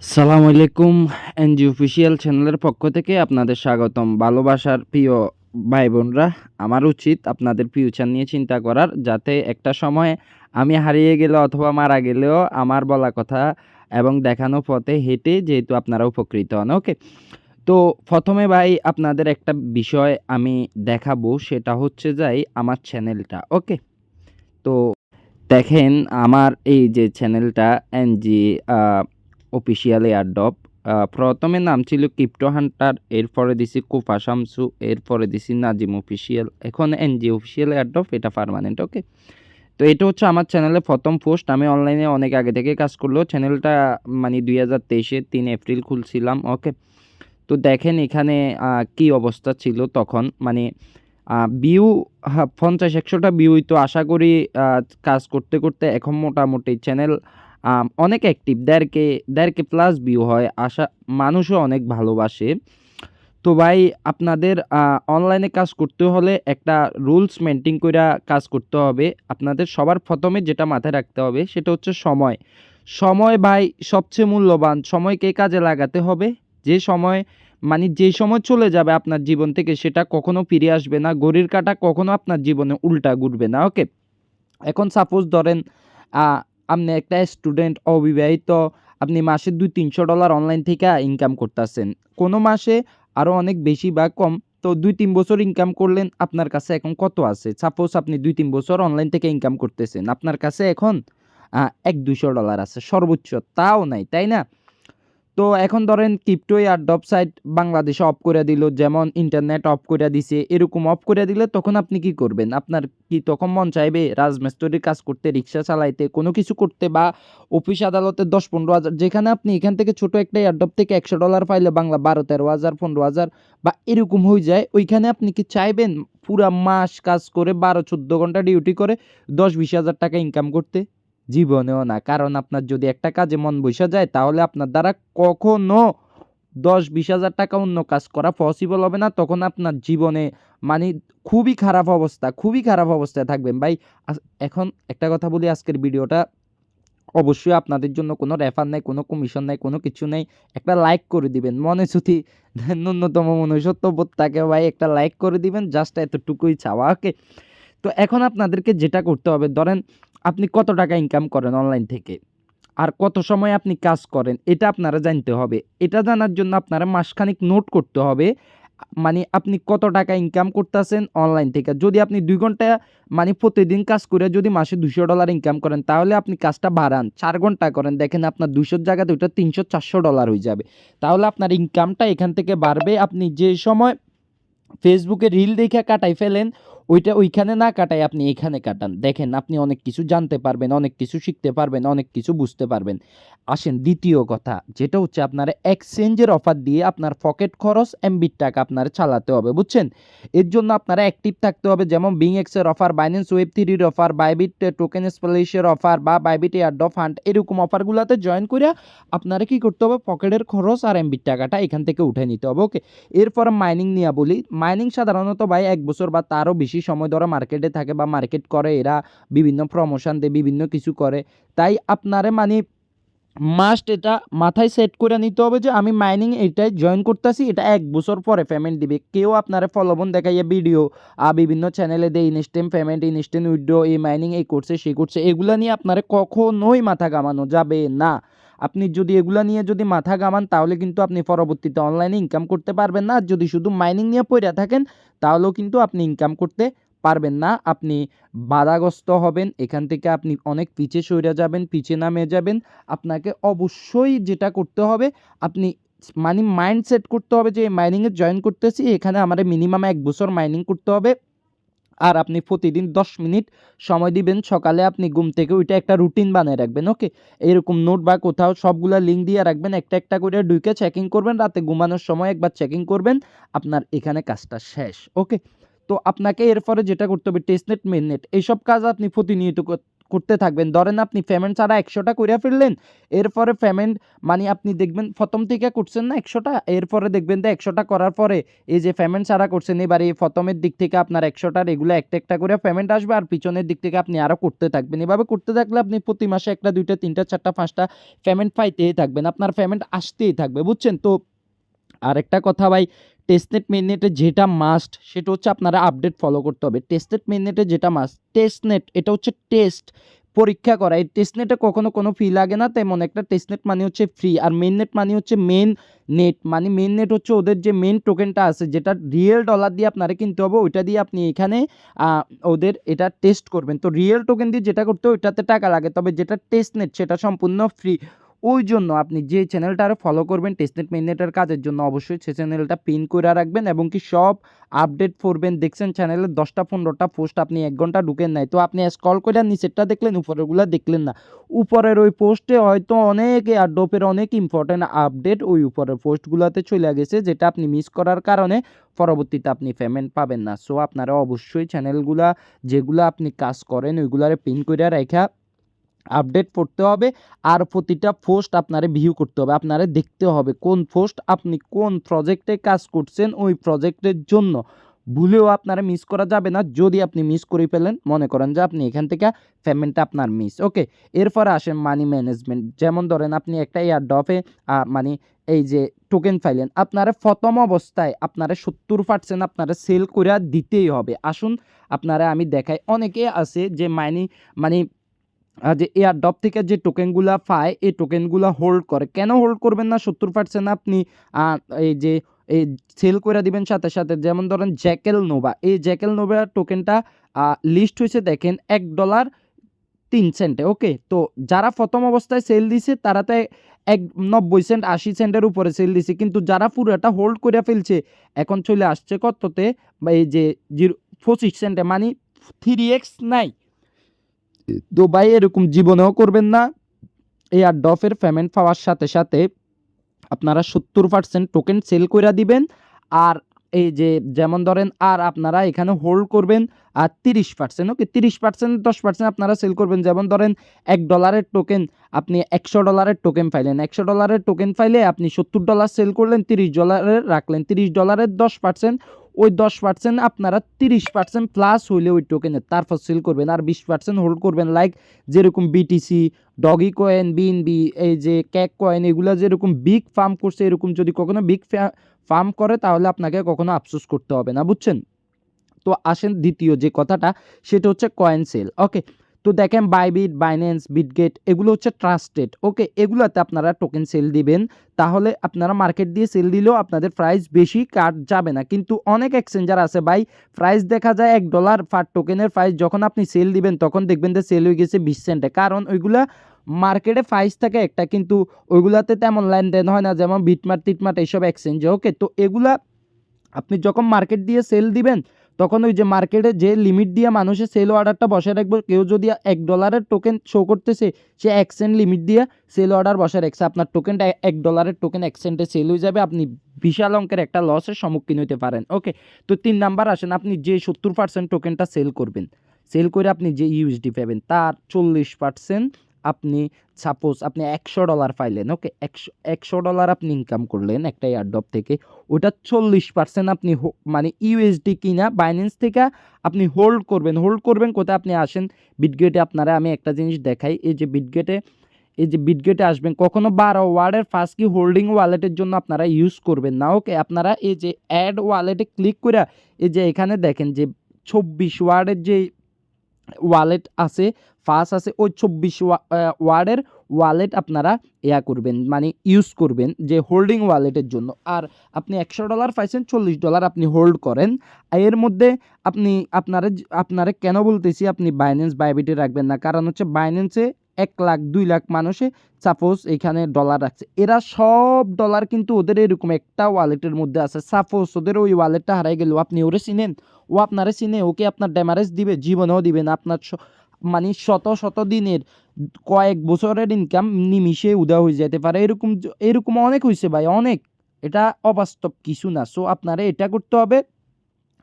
সালাম আলাইকুম। NG official চ্যানেলের পক্ষ থেকে আপনাদের স্বাগতম। ভালোবাসার প্রিয় ভাই বোনরা, আমার উচিত আপনাদের ফিউচার নিয়ে চিন্তা করার, যাতে একটা সময় আমি হারিয়ে গেলে অথবা মারা গেলেও আমার বলা কথা এবং দেখানো পথে হেঁটে যেহেতু আপনারা উপকৃত হন। ওকে, তো প্রথমে ভাই আপনাদের একটা বিষয় আমি দেখাবো, সেটা হচ্ছে যাই আমার চ্যানেলটা। ওকে, তো দেখেন আমার এই যে চ্যানেলটা এনজি অফিসিয়াল এয়ারড্রপ। প্রথমে নাম ছিল ক্রিপ্টো হান্টার, এরপরে দিছি কুফা শামসু, এরপরে দিছি নাজিম অফিসিয়াল, এখন এনজি অফিসিয়াল এয়ারড্রপ, এটা পার্মানেন্ট। ওকে, তো এটা হচ্ছে আমার চ্যানেলে প্রথম পোস্ট। আমি অনলাইনে অনেক আগে থেকে কাজ করলেও চ্যানেলটা মানে 2023-এর 3 এপ্রিল খুলছিলাম। ওকে, তো দেখেন এখানে কি অবস্থা ছিল তখন, মানে ভিউ 50-100টা ভিউ হইতো আশা করি। কাজ করতে করতে এখন মোটামুটি চ্যানেল অনেক অ্যাক্টিভ, 1.5K প্লাস ভিউ হয়, আশা মানুষও অনেক ভালোবাসে। তো ভাই আপনাদের অনলাইনে কাজ করতে হলে একটা রুলস মেনটেন কইরা কাজ করতে হবে। আপনাদের সবার প্রথমে যেটা মাথায় রাখতে হবে সেটা হচ্ছে সময়। সময় ভাই সবচেয়ে মূল্যবান। সময়কে কাজে লাগাতে হবে। যে সময় মানে যেই সময় চলে যাবে আপনার জীবন থেকে সেটা কখনো ফিরে আসবে না। ঘড়ির কাঁটা কখনো আপনার জীবনে উল্টা ঘুরবে না। ওকে? এখন সাপোজ ধরেন আ আপনি একটা স্টুডেন্ট, অবিবাহিত, আপনি মাসে $200-300 অনলাইন থেকে ইনকাম করতাছেন। কোনো মাসে আরো অনেক বেশি বা কম। তো ২-৩ বছর ইনকাম করলেন, আপনার কাছে এখন কত আছে? সাপোজ আপনি ২-৩ বছর অনলাইন থেকে ইনকাম করতেছেন। আপনার কাছে এখন $100-200 আছে সর্বোচ্চ, তাও নাই, তাই না? তো এখন ধরেন ক্রিপ্টো এয়ারড্রপ সাইট বাংলাদেশে অফ করে দিল, যেমন ইন্টারনেট অফ করে দিছে, এরকম অফ করে দিলে তখন আপনি কি করবেন? আপনার কি তখন মন চাইবে রাজমিস্ত্রির কাজ করতে, রিক্সা চালাইতে, কোনো কিছু করতে, বা অফিস আদালতে 10-15 হাজার, যেখানে আপনি এখান থেকে ছোট একটা এয়ারড্রপ থেকে $100 পাইলে বাংলা 12-13 হাজার, 15 হাজার বা এরকম হয়ে যায়, ওইখানে আপনি কি চাইবেন পুরা মাস কাজ করে 12-14 ঘন্টা ডিউটি করে 10-20 হাজার টাকা ইনকাম করতে? জীবনেও না। কারণ আপনার যদি একটা কাজে মন বইসা যায় তাহলে আপনার দ্বারা কখনো 10-20 হাজার টাকা অন্য কাজ করা পসিবল হবে না। তখন আপনার জীবনে মানে খুবই খারাপ অবস্থা, খুবই খারাপ অবস্থায় থাকবেন ভাই। আস এখন একটা কথা বলি, আজকের ভিডিওটা অবশ্যই আপনাদের জন্য কোনো রেফার নাই, কোনো কমিশন নাই, কোনো কিছু নাই। একটা লাইক করে দিবেন। মনে যদি ন্যূনতম মনুষ্যত্ববোধ থাকে ভাই, একটা লাইক করে দিবেন। জাস্ট এতটুকুই চাওয়া। ওকে? তো এখন আপনাদেরকে যেটা করতে হবে, ধরেন আপনি কত টাকা ইনকাম করেন অনলাইন থেকে আর কত সময় আপনি কাজ করেন, এটা আপনারা জানতে হবে। এটা জানার জন্য আপনারা মাসখানেক নোট করতে হবে। মানে আপনি কত টাকা ইনকাম করতেছেন অনলাইন থেকে। যদি আপনি 2 ঘন্টা মানে প্রতিদিন কাজ করে যদি মাসে $200 ইনকাম করেন, তাহলে আপনি কাজটা বাড়ান, 4 ঘন্টা করেন, দেখেন আপনার 200 জায়গাতে ওইটা $300-400 হয়ে যাবে। তাহলে আপনার ইনকামটা এখান থেকে বাড়বে। আপনি যে সময় ফেসবুকে রিল দেখে কাটাই ফেলেন, ওইটা ওইখানে না কাটায় আপনি এখানে কাটান। দেখেন আপনি অনেক কিছু জানতে পারবেন, অনেক কিছু শিখতে পারবেন, অনেক কিছু বুঝতে পারবেন। আসেন দ্বিতীয় কথা, যেটা হচ্ছে আপনারা এক্সচেঞ্জের অফার দিয়ে আপনার পকেট খরচ এমবির টাকা আপনারা চালাতে হবে, বুঝছেন? এর জন্য আপনারা অ্যাক্টিভ থাকতে হবে, যেমন বিংএক্স এর অফার, বাইন্যান্স ওয়েব 3 এর অফার, বাইবিট টোকেন স্প্ল্যাশের অফার বা বাইবিট এয়ারড্রপ ফান্ড, এরকম অফারগুলোতে জয়েন করে আপনারা কি করতে হবে? পকেটের খরচ আর এমবির টাকাটা এখান থেকে উঠে নিতে হবে। ওকে, এরপরে মাইনিং নিয়ে বলি। মাইনিং সাধারণত ভাই 1 বছর বা তারও বেশি সময় ধরে মার্কেটে থাকে বা মার্কেট করে, এরা বিভিন্ন প্রমোশন দেয়, বিভিন্ন কিছু করে। তাই আপনারে মানে মাস্ট এটা মাথায় সেট করে নিতে হবে যে আমি মাইনিং এটাই জয়েন করতেছি, এটা 1 বছর পরে পেমেন্ট দিবে। কেউ আপনারে প্রলোভন দেখাইয়া ভিডিও বিভিন্ন চ্যানেলে দেয় ইনস্ট্যান্ট পেমেন্ট, ইনস্ট্যান্ট উইথড্র, এই মাইনিং এই করছে সেই করছে, এগুলা নিয়ে আপনারে কখনোই মাথা ঘামানো যাবে না। আপনি যদি এগুলা নিয়ে যদি মাথা ঘামান তাহলে কিন্তু আপনি পরবর্তীতে অনলাইনে ইনকাম করতে পারবেন না। আর যদি শুধু মাইনিং নিয়ে পইড়া থাকেন তাহলেও কিন্তু আপনি ইনকাম করতে পারবেন না। আপনি বাধাগ্রস্ত হবেন। এখান থেকে আপনি অনেক পিছে সইরা যাবেন, পিছে নামে যাবেন। আপনাকে অবশ্যই যেটা করতে হবে, আপনি মানে মাইন্ড সেট করতে হবে যে মাইনিংয়ে জয়েন করতেছি, এখানে আমারে মিনিমাম 1 বছর মাইনিং করতে হবে। আর আপনি প্রতিদিন 10 মিনিট সময় দিবেন। সকালে আপনি ঘুম থেকে উইঠা একটা রুটিন বানায় রাখবেন। ওকে? এরকম নোট বা কোথাও সবগুলা লিঙ্ক দিয়ে রাখবেন। একটা, একটা করে ঢুইকা চেকিং করবেন। রাতে ঘুমানোর সময় একবার চেকিং করবেন। আপনার এখানে কাজটা শেষ। ওকে? তো আপনাকে এরপরে যেটা করতে হবে টেস্টনেট, মেইননেট এইসব কাজ আপনি প্রতিনিয়ত করতে থাকবেন। ধরেন আপনি পেমেন্ট ছাড়া 100টা কইরা ফেললেন, এরপরে পেমেন্ট মানে আপনি দেখবেন প্রথম থেকে করছেন না 100টা, এরপরে দেখবেন যে 100টা করার পরে এই যে পেমেন্ট ছাড়া করছেন, এবার এই প্রথমের দিক থেকে আপনার 100টার এগুলো একটা একটা করে পেমেন্ট আসবে, আর পিছনের দিক থেকে আপনি আরও করতে থাকবেন। এভাবে করতে থাকলে আপনি প্রতি মাসে 1টা 2টা 3টা 4টা 5টা পেমেন্ট পাইতেই থাকবেন, আপনার পেমেন্ট আসতেই থাকবে, বুঝছেন? তো আরেকটা কথা ভাই, টেস্টনেট মেইননেটে যেটা মাস্ট সেটা হচ্ছে আপনারা আপডেট ফলো করতে হবে। টেস্টনেট মেইননেটে যেটা মাস্ট, টেস্টনেট এটা হচ্ছে টেস্ট পরীক্ষা করা। এই টেস্টনেটে কখনো কোনো ফি লাগে না, তেমন একটা টেস্টনেট মানে হচ্ছে ফ্রি, আর মেইননেট মানে হচ্ছে মেন নেট, মানে মেন নেট হচ্ছে ওদের যে মেন টোকেনটা আছে যেটা রিয়েল ডলার দিয়ে আপনারা কিনতে হবে, ওইটা দিয়ে আপনি এখানে ওদের এটা টেস্ট করবেন। তো রিয়েল টোকেন দিয়ে যেটা করতে হয় ওইটাতে টাকা লাগে, তবে যেটা টেস্টনেট সেটা সম্পূর্ণ ফ্রি। ওই জন্য আপনি যে চ্যানেলটা আরও ফলো করবেন টেস্টনেট মেইননেটের কাজের জন্য, অবশ্যই সে চ্যানেলটা পিন করে রাখবেন এবং কি সব আপডেট করবেন। দেখছেন চ্যানেলে 10টা 15টা পোস্ট, আপনি 1 ঘন্টা ঢুকেন নাই, তো আপনি স্ক্রল করে নিচেরটা দেখলেন, উপরেরগুলো দেখলেন না। উপরের ওই পোস্টে হয়তো অনেক এয়ারড্রপের অনেক ইম্পর্টেন্ট আপডেট ওই উপরের পোস্টগুলোতে চলে গেছে, যেটা আপনি মিস করার কারণে পরবর্তীতে আপনি পেমেন্ট পাবেন না। সো আপনারা অবশ্যই চ্যানেলগুলা যেগুলো আপনি কাজ করেন ওইগুলারে পিন করে রেখা আপডেট পড়তে হবে, আর প্রতিটা পোস্ট আপনারে ভিউ করতে হবে, আপনারে দেখতে হবে কোন পোস্ট আপনি কোন প্রজেক্টে কাজ করছেন, ওই প্রজেক্টের জন্য ভুলেও আপনারা মিস করা যাবে না। যদি আপনি মিস করে ফেলেন, মনে করেন যে আপনি এখান থেকে পেমেন্টটা আপনার মিস। ওকে, এরপরে আসেন মানি ম্যানেজমেন্ট। যেমন ধরেন আপনি একটা এয়ারড্রপে মানে এই যে টোকেন পাইলেন, আপনারা প্রথম অবস্থায় আপনারা 70% আপনারা সেল করে দিতেই হবে। আসুন আপনারা আমি দেখাই, অনেকে আছে যে মানে যে এয়ারড্রপ থেকে যে টোকেনগুলা পায় এই টোকেনগুলা হোল্ড করে। কেন হোল্ড করবেন না? 70% আপনি এই যে এই সেল করে দিবেন সাথে সাথে। যেমন ধরেন জ্যাকেল নোভা, এই জ্যাকেল নোভা টোকেনটা লিস্ট হয়েছে দেখেন $1.03। ওকে, তো যারা প্রথম অবস্থায় সেল দিছে তারা তো 90 সেন্ট 80 সেন্টের উপরে সেল দিছে, কিন্তু যারা পুরোটা হোল্ড করে ফেলছে এখন চলে আসছে কততে, বা এই যে 25 সেন্টে, মানে 3x নাই। তো ভাই এরকম জীবনেও করবেন না। এয়ারড্রপের পেমেন্ট পাওয়ার সাথে সাথে আপনারা 70% টোকেন সেল করে দিবেন, আর এই যে যেমন ধরেন আর আপনারা এখানে হোল্ড করবেন আর 30%। ওকে, 30% 10% আপনারা সেল করবেন। যেমন ধরেন $1 টোকেন, আপনি $100 টোকেন পাইলেন, $100 টোকেন পাইলে আপনি $70 সেল করলেন, $30 রাখলেন, $30 10%, ওই 10% আপনারা 30% প্লাস হইলে ওই টোকেনের তারপর সেল করবেন, আর 20% হোল্ড করবেন। লাইক যেরকম বিটিসি, ডগি কয়েন, বিএনবি, এই যে ক্যাক কয়েন, এগুলো যেরকম বিগ ফার্ম করছে, এরকম যদি কখনো বিগ ফার্ম করে তাহলে আপনাকে কখনো আফসোস করতে হবে না, বুঝছেন? তো আসেন দ্বিতীয় যে কথাটা, সেটা হচ্ছে কয়েন সেল। ওকে, তো দেখেন বাইবিট, বাইন্যান্স, বিটগেট এগুলো হচ্ছে ট্রাস্টেড। ওকে, এগুলোতে আপনারা টোকেন সেল দিবেন, তাহলে আপনারা মার্কেট দিয়ে সেল দিলেও আপনাদের প্রাইস বেশি কাট যাবে না। কিন্তু অনেক এক্সচেঞ্জার আছে ভাই, প্রাইস দেখা যায় $1 পার টোকেনের প্রাইস, যখন আপনি সেল দিবেন তখন দেখবেন যে সেল হয়ে গেছে 20 সেন্টে, কারণ ওইগুলা মার্কেটে প্রাইস থাকে একটা, কিন্তু ওইগুলাতে তেমন লেনদেন হয় না, যেমন বিটমার্ট টিটমার্ট এইসব এক্সচেঞ্জে। ওকে, তো এগুলা আপনি যখন মার্কেট দিয়ে সেল দিবেন তখন ওই যে মার্কেটে যে লিমিট দিয়ে মানুষের সেল অর্ডারটা বসায় রাখবে, কেউ যদি $1 টোকেন শো করতেছে সে 1 সেন্ট লিমিট দিয়ে সেল অর্ডার বসায় রাখছে, আপনার টোকেনটা $1 টোকেন 1 সেন্টে সেল হয়ে যাবে, আপনি বিশাল অঙ্কের একটা লসের সম্মুখীন হতে পারেন। ওকে, তো 3 নাম্বার আসেন, আপনি যে 70% টোকেনটা সেল করবেন, সেল করে আপনি যে ইউএসডি পাবেন তার 40% আপনি, সাপোজ আপনি $100 পাইলেন। ওকে, $100 আপনি ইনকাম করলেন একটা এয়ারড্রপ থেকে, ওটা 40% আপনি মানে ইউএসডি কিনা বাইন্যান্স থেকে আপনি হোল্ড করবেন কোথায়? আপনি আসেন বিটগেটে, আপনারা আমি একটা জিনিস দেখাই, এই যে বিটগেটে আসবেন, কখনো 12 ওয়ার্ডের ফার্স্ট কি হোল্ডিং ওয়ালেটের জন্য আপনারা ইউজ করবেন না। ওকে, আপনারা এই যে অ্যাড ওয়ালেটে ক্লিক করে এই যে এখানে দেখেন যে 24 ওয়ার্ডের যে ওয়ালেট আছে, ফার্স্ট আছে, ওই 24 ওয়ার্ডের ওয়ালেট আপনারা করবেন, মানে ইউজ করবেন যে হোল্ডিং ওয়ালেটের জন্য। আর আপনি $100 পাইছেন, $40 আপনি হোল্ড করেন। এর মধ্যে আপনি আপনারা কেন বলতেছি আপনি বাইন্যান্স বাইবিটে রাখবেন না, কারণ হচ্ছে বাইন্যান্সে 1 লাখ 2 লাখ মানুষে সাপোজ এখানে ডলার রাখছে, এরা সব ডলার কিন্তু ওদের এরকম একটা ওয়ালেটের মধ্যে আছে। সাপোজ ওদের ওই ওয়ালেটটা হারাই গেল, আপনি ওরে চিনেন, ও আপনারে চিনে, ওকে আপনার ড্যামারেজ দিবে? জীবনেও দিবে না। আপনার মানে শত দিনের কয়েক বছরের ইনকাম নিমিষে উধাও হয়ে যেতে পারে। এরকম অনেক হয়েছে ভাই, অনেক। এটা অবাস্তব কিছু না। সো আপনারা এটা করতে হবে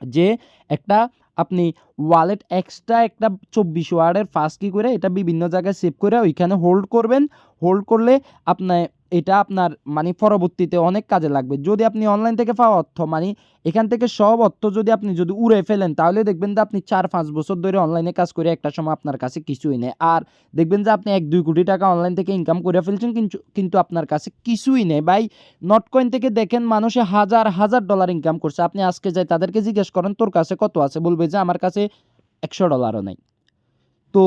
যে একটা আপনি ওয়ালেট এক্সট্রা একটা 24 ওয়ার্ডের ফাঁস কি করে এটা বিভিন্ন জায়গায় সেভ করে ওইখানে হোল্ড করবেন। হোল্ড করলে আপনার এটা আপনার মানে পরবর্তীতে অনেক কাজে লাগবে। যদি আপনি অনলাইন থেকে পাওয়া অর্থ মানে এখান থেকে সব অর্থ যদি আপনি উড়ে ফেলেন তাহলে দেখবেন যে আপনি 4-5 বছর ধরে অনলাইনে কাজ করে একটা সময় আপনার কাছে কিছুই নেই। আর দেখবেন যে আপনি 1-2 কোটি টাকা অনলাইন থেকে ইনকাম করে ফেলছেন কিন্তু আপনার কাছে কিছুই নেই ভাই। নটকয়েন থেকে দেখেন মানুষে হাজার ডলার ইনকাম করছে। আপনি আজকে যাই তাদেরকে জিজ্ঞেস করেন তোর কাছে কত আছে, বলবে যে আমার কাছে $100 নাই। তো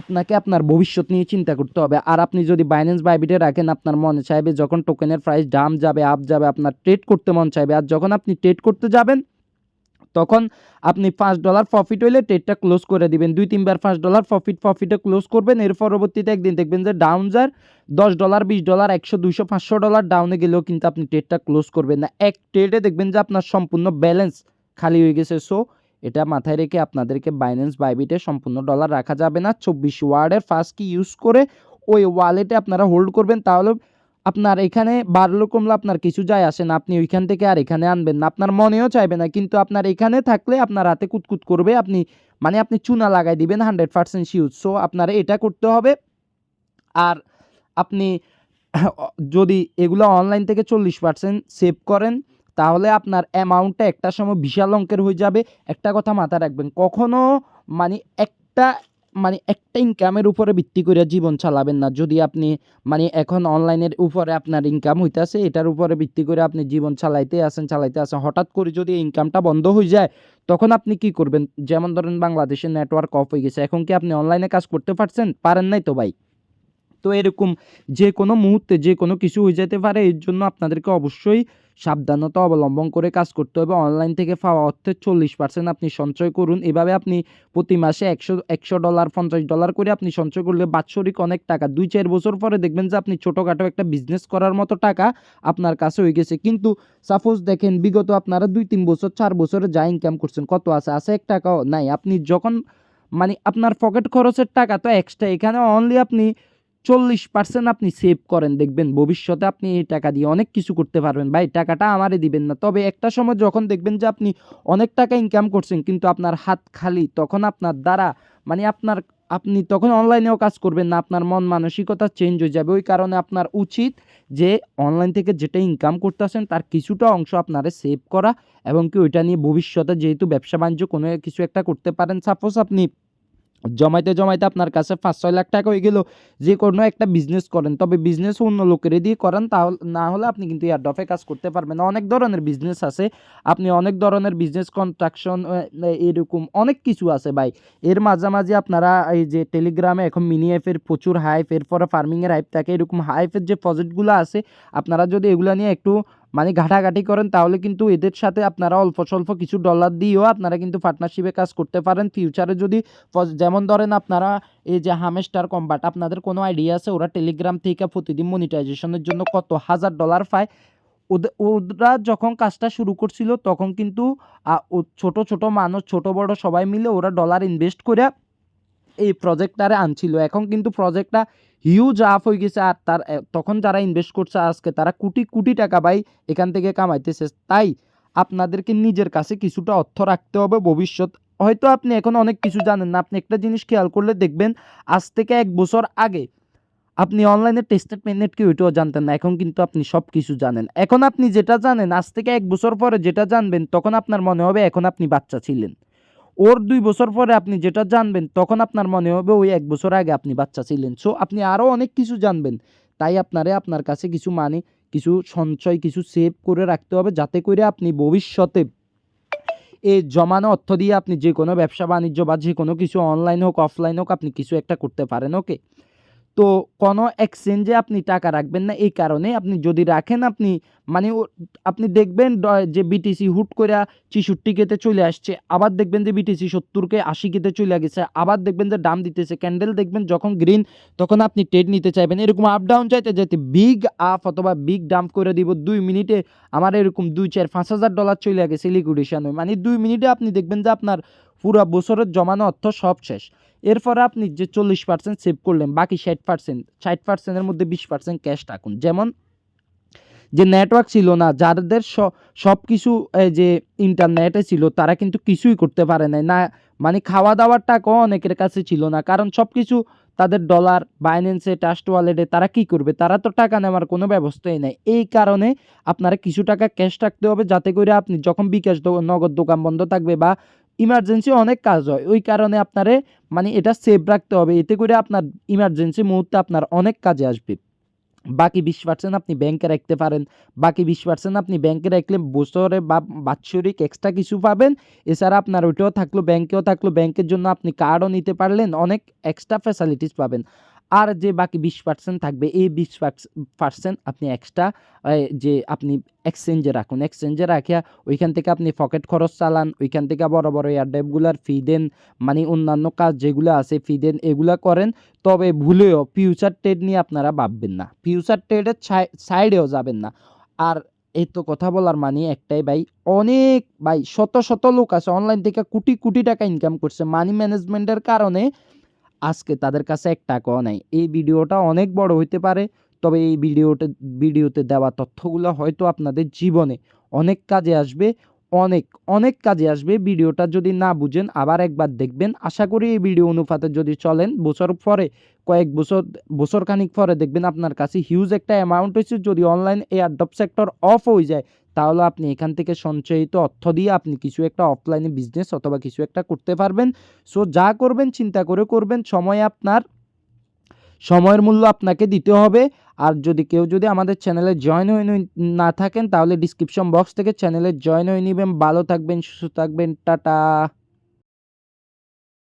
আপনাকে আপনার ভবিষ্যৎ নিয়ে চিন্তা করতে হবে। আর আপনি যদি বাইন্যান্স বাইবিটে রাখেন আপনার মনে চাইবে যখন টোকেনের প্রাইস ডাউন যাবে আপ যাবে আপনার ট্রেড করতে মন চাইবে। আর যখন আপনি ট্রেড করতে যাবেন তখন আপনি $5 প্রফিট হইলে ট্রেডটা ক্লোজ করে দিবেন। 2-3 বার $5 প্রফিটে ক্লোজ করবেন। এর পরবর্তীতে একদিন দেখবেন যে ডাউন যায় $10, $20, $100, $200, $500 ডাউনে গেলেও কিন্তু আপনি ট্রেডটা ক্লোজ করবেন না। এক ট্রেডে দেখবেন যে আপনার সম্পূর্ণ ব্যালেন্স খালি হয়ে গেছে। সো এটা মাথায় রেখে আপনাদেরকে বাইন্যান্স বাইবিটে সম্পূর্ণ ডলার রাখা যাবে না। 24 ওয়ার্ডের ফাঁস কি ইউজ করে ওই ওয়ালেটে আপনারা হোল্ড করবেন। তাহলে আপনার এখানে বাড়লো কমলো আপনার কিছু যায় আসে না। আপনি ওইখান থেকে আর এখানে আনবেন না, আপনার মনেও চাইবে না। কিন্তু আপনার এখানে থাকলে আপনার হাতে কুতকুত করবে, আপনি চুনা লাগাই দিবেন 100% শিওর। সো আপনারা এটা করতে হবে। আর আপনি যদি এগুলো অনলাইন থেকে 40% সেভ করেন তাহলে আপনার অ্যামাউন্টটা একটা সময় বিশাল অঙ্কের হয়ে যাবে। একটা কথা মাথায় রাখবেন, কখনো মানে একটা একটা ইনকামের উপরে ভিত্তি করে জীবন চালাবেন না। যদি আপনি এখন অনলাইনের উপরে আপনার ইনকাম হইতেছে, এটার উপরে ভিত্তি করে আপনি জীবন চালাইতে আসেন হঠাৎ করে যদি ইনকামটা বন্ধ হয়ে যায় তখন আপনি কি করবেন? যেমন ধরেন বাংলাদেশের নেটওয়ার্ক অফ হয়ে গেছে, এখন কি আপনি অনলাইনে কাজ করতে পারেন নাই তো ভাই। তো এরকম যে কোনো মুহূর্তে যে কোনো কিছু হয়ে যেতে পারে। এর জন্য আপনাদেরকে অবশ্যই সাবধানতা অবলম্বন করে কাজ করতে হবে। অনলাইন থেকে পাওয়া অর্থের 40% আপনি সঞ্চয় করুন। এভাবে আপনি প্রতি মাসে $100 $50 করে আপনি সঞ্চয় করলে বাৎসরিক অনেক টাকা 2-4 বছর পরে দেখবেন যে আপনি ছোটোখাটো একটা বিজনেস করার মতো টাকা আপনার কাছে হয়ে গেছে। কিন্তু সাপোজ দেখেন বিগত আপনারা 2-3 বছর 4 বছরে যা ইনকাম করছেন কত আছে 1 টাকাও নাই। আপনি যখন আপনার পকেট খরচের টাকা তো এক্সট্রা, এখানে অনলি আপনি 40% আপনি সেভ করেন, দেখবেন ভবিষ্যতে আপনি এই টাকা দিয়ে অনেক কিছু করতে পারবেন। ভাই টাকাটা আমারে দিবেন না। তবে একটা সময় যখন দেখবেন যে আপনি অনেক টাকা ইনকাম করছেন কিন্তু আপনার হাত খালি, তখন আপনার দ্বারা আপনি তখন অনলাইনেও কাজ করবেন না, আপনার মন মানসিকতা চেঞ্জ হয়ে যাবে। ওই কারণে আপনার উচিত যে অনলাইন থেকে যেটা ইনকাম করতেছেন তার কিছুটা অংশ আপনারা সেভ করা, এবং কি ওইটা নিয়ে ভবিষ্যতে যেহেতু ব্যবসা বাণিজ্য কোনো কিছু একটা করতে পারেন। সাপোজ আপনি জমাইতে আপনার কাছে 5-6 লাখ টাকা হয়ে গেল, যে কোনো একটা বিজনেস করেন, তবে বিজনেস অন্য লোকের দিয়ে করেন, তাহলে না হলে আপনি কিন্তু এয়ারড্রপে কাজ করতে পারবেন না। অনেক ধরনের বিজনেস আছে, আপনি অনেক ধরনের বিজনেস কন্ট্রাকশন এরকম অনেক কিছু আছে ভাই। এর মাঝামাঝি আপনারা এই যে টেলিগ্রামে এখন মিনি অ্যাপের প্রচুর হাইপ, এরপরে ফার্মিংয়ের হাইপ থাকে, এরকম হাইপের যে প্রজেক্টগুলো আছে আপনারা যদি এগুলো নিয়ে একটু ঘাটাঘাটি করেন তাহলে কিন্তু এদের সাথে আপনারা অল্প স্বল্প কিছু ডলার দিয়েও আপনারা কিন্তু পার্টনারশিপে কাজ করতে পারেন। ফিউচারে যদি যেমন ধরেন আপনারা এই যে হামেস্টার কম্বাট, আপনাদের কোনো আইডিয়া আছে ওরা টেলিগ্রাম থেকে প্রতিদিন মনিটাইজেশনের জন্য কত $1000 পায়? ওরা যখন কাজটা শুরু করছিল তখন কিন্তু ছোট ছোট মানুষ ছোট বড় সবাই মিলে ওরা ডলার ইনভেস্ট করে এই প্রজেক্টটারে আনছিল। এখন কিন্তু প্রজেক্টটা হিউজ আপ হয়ে গেছে। আর তখন যারা ইনভেস্ট করছে আজকে তারা কোটি কোটি টাকা ভাই এখান থেকে কামাইতেছে। তাই আপনাদেরকে নিজের কাছে কিছুটা অর্থ রাখতে হবে। ভবিষ্যৎ হয়তো আপনি এখন অনেক কিছু জানেন না, আপনি একটা জিনিস খেয়াল করলে দেখবেন আজ থেকে 1 বছর আগে আপনি অনলাইনে টেস্টেড মেনেট কি ওইটাও জানতেন না, এখন কিন্তু আপনি সব কিছু জানেন। এখন আপনি যেটা জানেন আজ থেকে 1 বছর পরে যেটা জানবেন তখন আপনার মনে হবে এখন আপনি বাচ্চা ছিলেন। ওর 2 বছর পরে আপনি যেটা জানবেন তখন আপনার মনে হবে ওই 1 বছর আগে আপনি বাচ্চা ছিলেন। সো আপনি আরও অনেক কিছু জানবেন। তাই আপনার কাছে কিছু সঞ্চয় কিছু সেভ করে রাখতে হবে, যাতে করে আপনি ভবিষ্যতে এই জমানো অর্থ দিয়ে আপনি যে কোনো ব্যবসা বাণিজ্য বা যে কোনো কিছু অনলাইন হোক অফলাইন হোক আপনি কিছু একটা করতে পারেন। ওকে, তো কোনো এক্সচেঞ্জে আপনি টাকা রাখবেন না। এই কারণে আপনি যদি রাখেন আপনি দেখবেন যে বিটিসি হুট করে 64 কেতে চলে আসছে, আবার দেখবেন যে বিটিসি 70 কে 80 কেতে চলে গেছে, আবার দেখবেন যে দাম দিতেছে ক্যান্ডেল, দেখবেন যখন গ্রিন তখন আপনি ট্রেড নিতে চাইবেন। এরকম আপ ডাউন চাইতে যেতে বিগ আপ অথবা বিগ ডাম্প করে দিব 2 মিনিটে আমার এরকম 2-4-5 হাজার ডলার চলে গেছে লিকুইডেশন। 2 মিনিটে আপনি দেখবেন যে আপনার পুরো বছরের জমানো অর্থ সব শেষ। এরপরে আপনি যে 40% সেভ করলেন বাকি 60%, 60%-এর মধ্যে 20% ক্যাশ রাখুন। যেমন যে নেটওয়ার্ক ছিল না, যাদের সব কিছু যে ইন্টারনেটে ছিল, তারা কিন্তু কিছুই করতে পারে নাই না, মানে খাওয়া দাওয়ার টাকাও অনেকের কাছে ছিল না, কারণ সব কিছু তাদের ডলার, বাইন্যান্সে, ট্রাস্ট ওয়ালেটে। তারা কি করবে? তারা তো টাকা নেওয়ার কোনো ব্যবস্থাই নাই। এই কারণে আপনারা কিছু টাকা ক্যাশ রাখতে হবে, যাতে করে আপনি যখন বিকাশ নগদ দোকান বন্ধ থাকবে বা ইমার্জেন্সি অনেক কাজ হয়, ওই কারণে আপনারে মানে এটা সেভ রাখতে হবে, এতে করে আপনার ইমার্জেন্সি মুহূর্তে আপনার অনেক কাজে আসবে। বাকি 20% আপনি ব্যাংকে রাখতে পারেন। বাকি 20% আপনি ব্যাংকে রাখলে বছরে বা বাৎসরিক এক্সট্রা কিছু পাবেন। এছাড়া আপনার ওইটাও থাকলো, ব্যাংকেও থাকলো, ব্যাংকের জন্য আপনি কার্ডও নিতে পারলেন, অনেক এক্সট্রা ফ্যাসিলিটিস পাবেন। আর যে বাকি 20% থাকবে, এই 20% আপনি এক্সট্রা যে আপনি এক্সচেঞ্জে রাখুন। এক্সচেঞ্জে রাখিয়া ওইখান থেকে আপনি পকেট খরচ চালান, ওইখান থেকে বড় বড় এয়ারড্রপগুলার ফি দেন, মানে অন্যান্য কাজ যেগুলো আছে ফি দেন, এগুলা করেন। তবে ভুলেও ফিউচার ট্রেড নিয়ে আপনারা ভাববেন না, ফিউচার ট্রেডের সাইডেও যাবেন না। আর এই তো কথা বলার মানে একটাই ভাই, অনেক ভাই শত শত লোক আছে অনলাইন থেকে কোটি কোটি টাকা ইনকাম করছে মানি ম্যানেজমেন্টের কারণে, আজকে তাদের কাছে এক টাকাও নাই। এই ভিডিওটা অনেক বড় হইতে পারে, তবে এই ভিডিওতে দেওয়া তথ্যগুলো হয়তো আপনাদের জীবনে অনেক কাজে আসবে, অনেক অনেক কাজে আসবে। ভিডিওটা যদি না বুঝেন আবার একবার দেখবেন। আশা করি এই ভিডিও অনুপাতে যদি চলেন, বছর পরে, কয়েক বছর খানিক পরে দেখবেন আপনার কাছে হিউজ একটা অ্যামাউন্ট হয়েছে। যদি অনলাইন এয়ারড্রপ সেক্টর অফ হয়ে যায়, তাহলে আপনি এখান থেকে সঞ্চয়িত অর্থ দিয়ে আপনি কিছু একটা অফলাইনে বিজনেস অথবা কিছু একটা করতে পারবেন। সো যা করবেন চিন্তা করে করবেন, সময়ের মূল্য আপনাকে দিতে হবে। আর যদি আমাদের চ্যানেলে জয়েন হয়ে না থাকেন, তাহলে ডিসক্রিপশন বক্স থেকে চ্যানেলে জয়েন হয়ে নেবেন। ভালো থাকবেন, সুস্থ থাকবেন, টাটা।